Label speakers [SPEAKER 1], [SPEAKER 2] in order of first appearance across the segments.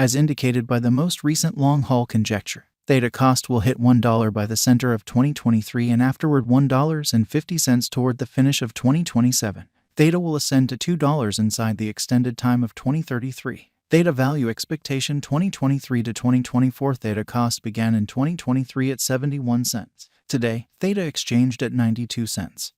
[SPEAKER 1] as indicated by the most recent long-haul conjecture. Theta cost will hit $1 by the center of 2023 and afterward $1.50 toward the finish of 2027. Theta will ascend to $2 inside the extended time of 2033. Theta value expectation 2023 to 2024. Theta cost began in 2023 at 71 cents. Today, Theta exchanged at 92 cents.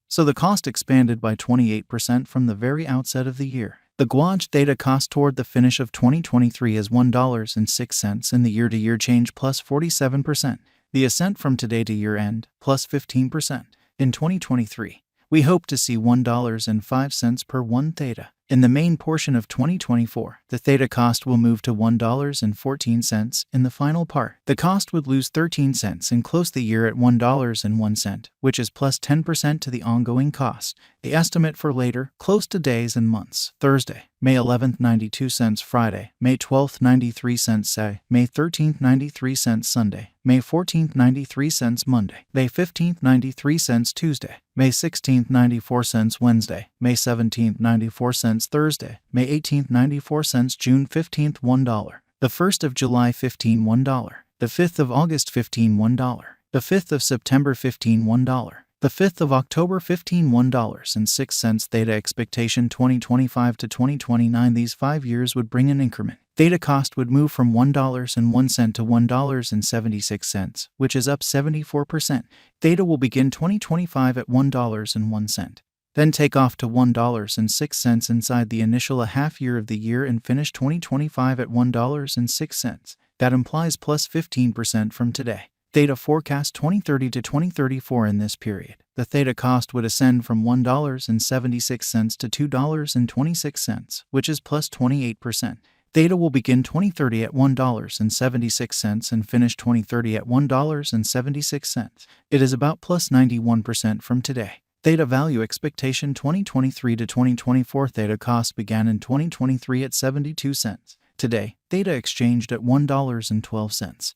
[SPEAKER 1] So the cost expanded by 28% from the very outset of the year. The Guaj Theta cost toward the finish of 2023 is $1.06 in the year-to-year change plus 47%. The ascent from today to year-end plus 15%. In 2023, we hope to see $1.05 per 1 Theta. In the main portion of 2024, the Theta cost will move to $1.14 in the final part. The cost would lose 13 cents and close the year at $1.01, which is plus 10% to the ongoing cost. The estimate for later, close to days and months: Thursday, May 11th, 92 cents; Friday, May 12th, 93 cents; Saturday, May 13th, 93 cents; Sunday, May 14th, 93 cents; Monday, May 15th, 93 cents; Tuesday, May 16th, 94 cents; Wednesday, May 17th, 94 cents; Thursday, May 18th, 94 cents; June 15th, $1. The 1st of July, $1. The 5th of August, $1. The 5th of September, $1. The 5th of October, $1.06. Theta expectation 2025 to 2029. These 5 years would bring an increment. Theta cost would move from $1.01 to $1.76, which is up 74%. Theta will begin 2025 at $1.01. Then take off to $1.06 inside the initial half year of the year and finish 2025 at $1.06. That implies plus 15% from today. Theta forecast 2030 to 2034. In this period, the Theta cost would ascend from $1.76 to $2.26, which is plus 28%. Theta will begin 2030 at $1.76 and finish 2030 at $1.76. It is about plus 91% from today. Theta value expectation 2023 to 2024. Theta cost began in 2023 at 72 cents. Today, Theta exchanged at $1.12.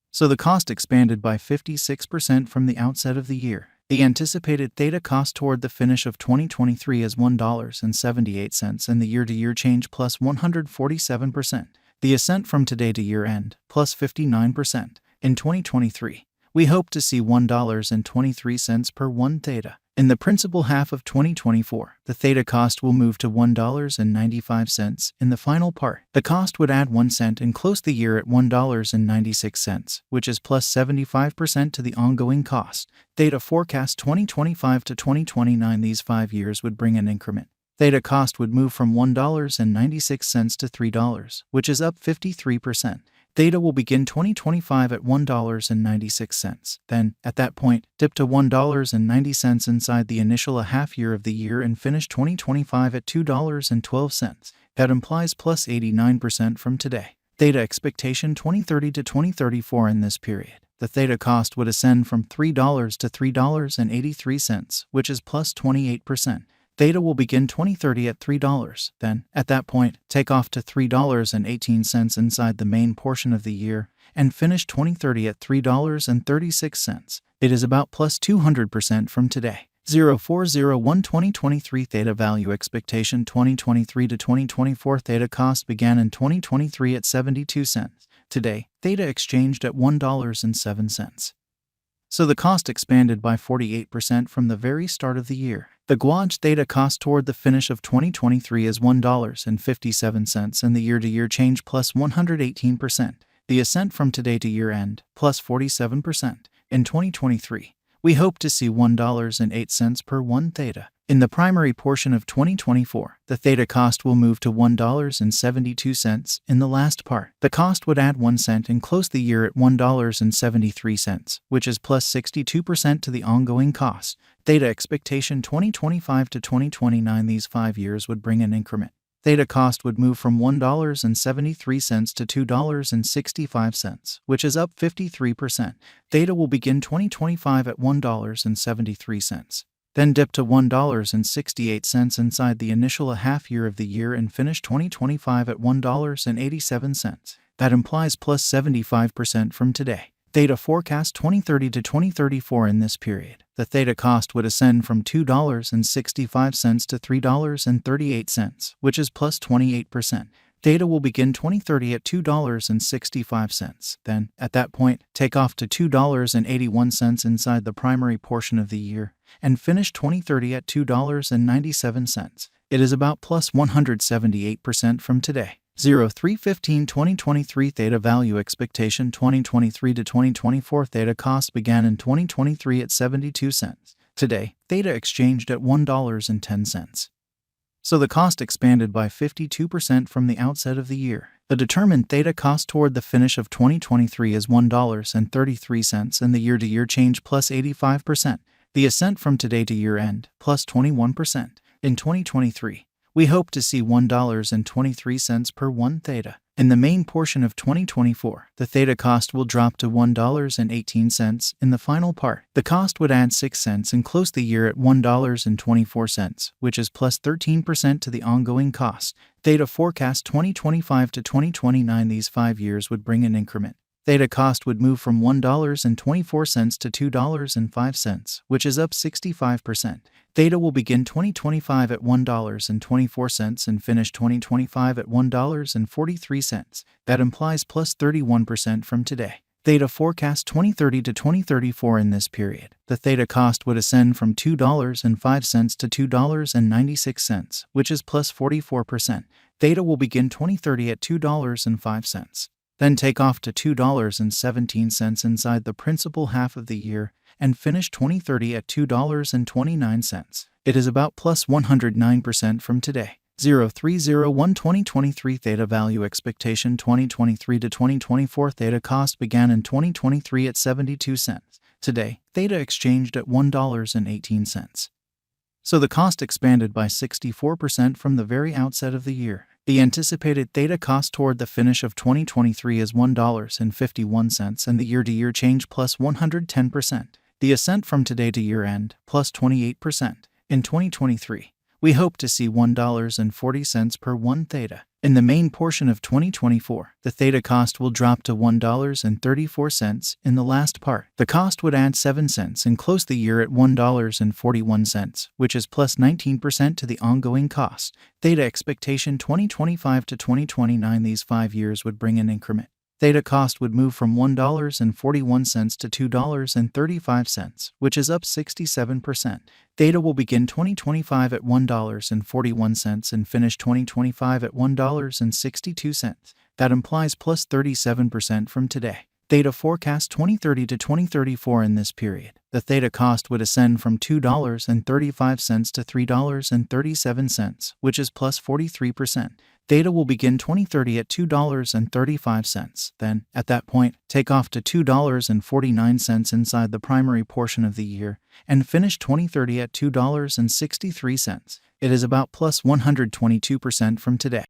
[SPEAKER 1] So the cost expanded by 56% from the outset of the year. The anticipated Theta cost toward the finish of 2023 is $1.78 and the year-to-year change plus 147%. The ascent from today to year-end plus 59%. In 2023, we hope to see $1.23 per 1 Theta. In the principal half of 2024, the Theta cost will move to $1.95 in the final part. The cost would add 1 cent and close the year at $1.96, which is plus 75% to the ongoing cost. Theta forecast 2025 to 2029. These 5 years would bring an increment. Theta cost would move from $1.96 to $3, which is up 53%. Theta will begin 2025 at $1.96. Then, at that point, dip to $1.90 inside the initial half year of the year and finish 2025 at $2.12. That implies plus 89% from today. Theta expectation 2030 to 2034. In this period, the Theta cost would ascend from $3 to $3.83, which is plus 28%. Theta will begin 2030 at $3. Then, at that point, take off to $3.18 inside the main portion of the year and finish 2030 at $3.36. It is about plus 200% from today. 0401 2023 Theta value expectation 2023 to 2024. Theta cost began in 2023 at 72 cents. Today, Theta exchanged at $1.07. So the cost expanded by 48% from the very start of the year. The Guaj Theta cost toward the finish of 2023 is $1.57 and the year-to-year change plus 118%. The ascent from today to year-end plus 47%. In 2023, we hope to see $1.08 per 1 Theta. In the primary portion of 2024, the Theta cost will move to $1.72 in the last part. The cost would add 1 cent and close the year at $1.73, which is plus 62% to the ongoing cost. Theta expectation 2025 to 2029. These 5 years would bring an increment. Theta cost would move from $1.73 to $2.65, which is up 53%. Theta will begin 2025 at $1.73. Then dip to $1.68 inside the initial half year of the year and finish 2025 at $1.87. That implies plus 75% from today. Theta forecast 2030 to 2034. In this period, the Theta cost would ascend from $2.65 to $3.38, which is plus 28%. Theta will begin 2030 at $2.65. Then, at that point, take off to $2.81 inside the primary portion of the year, and finish 2030 at $2.97. It is about plus 178% from today. 03/15/2023 Theta value expectation 2023 to 2024 Theta cost began in 2023 at 72 cents. Today, Theta exchanged at $1.10. So the cost expanded by 52% from the outset of the year. The determined Theta cost toward the finish of 2023 is $1.33 and the year-to-year change plus 85%. The ascent from today to year-end plus 21%. In 2023, we hope to see $1.23 per 1 Theta. In the main portion of 2024, the Theta cost will drop to $1.18 in the final part. The cost would add 6 cents and close the year at $1.24, which is plus 13% to the ongoing cost. Theta forecast 2025 to 2029. These 5 years would bring an increment. Theta cost would move from $1.24 to $2.05, which is up 65%. Theta will begin 2025 at $1.24 and finish 2025 at $1.43. That implies plus 31% from today. Theta forecast 2030 to 2034 in this period. The Theta cost would ascend from $2.05 to $2.96, which is plus 44%. Theta will begin 2030 at $2.05. Then take off to $2.17 inside the principal half of the year, and finish 2030 at $2.29. It is about plus 109% from today. 03/01/2023 Theta value expectation 2023 to 2024 Theta cost began in 2023 at 72 cents. Today, Theta exchanged at $1.18. So the cost expanded by 64% from the very outset of the year. The anticipated Theta cost toward the finish of 2023 is $1.51 and the year-to-year change plus 110%. The ascent from today to year-end plus 28%. In 2023, we hope to see $1.40 per 1 Theta. In the main portion of 2024, the Theta cost will drop to $1.34 in the last part. The cost would add 7 cents and close the year at $1.41, which is plus 19% to the ongoing cost. Theta expectation 2025 to 2029. These 5 years would bring an increment. Theta cost would move from $1.41 to $2.35, which is up 67%. Theta will begin 2025 at $1.41 and finish 2025 at $1.62. That implies plus 37% from today. Theta forecast 2030 to 2034 in this period. The Theta cost would ascend from $2.35 to $3.37, which is plus 43%. Theta will begin 2030 at $2.35. Then, at that point, take off to $2.49 inside the primary portion of the year, and finish 2030 at $2.63. It is about plus 122% from today.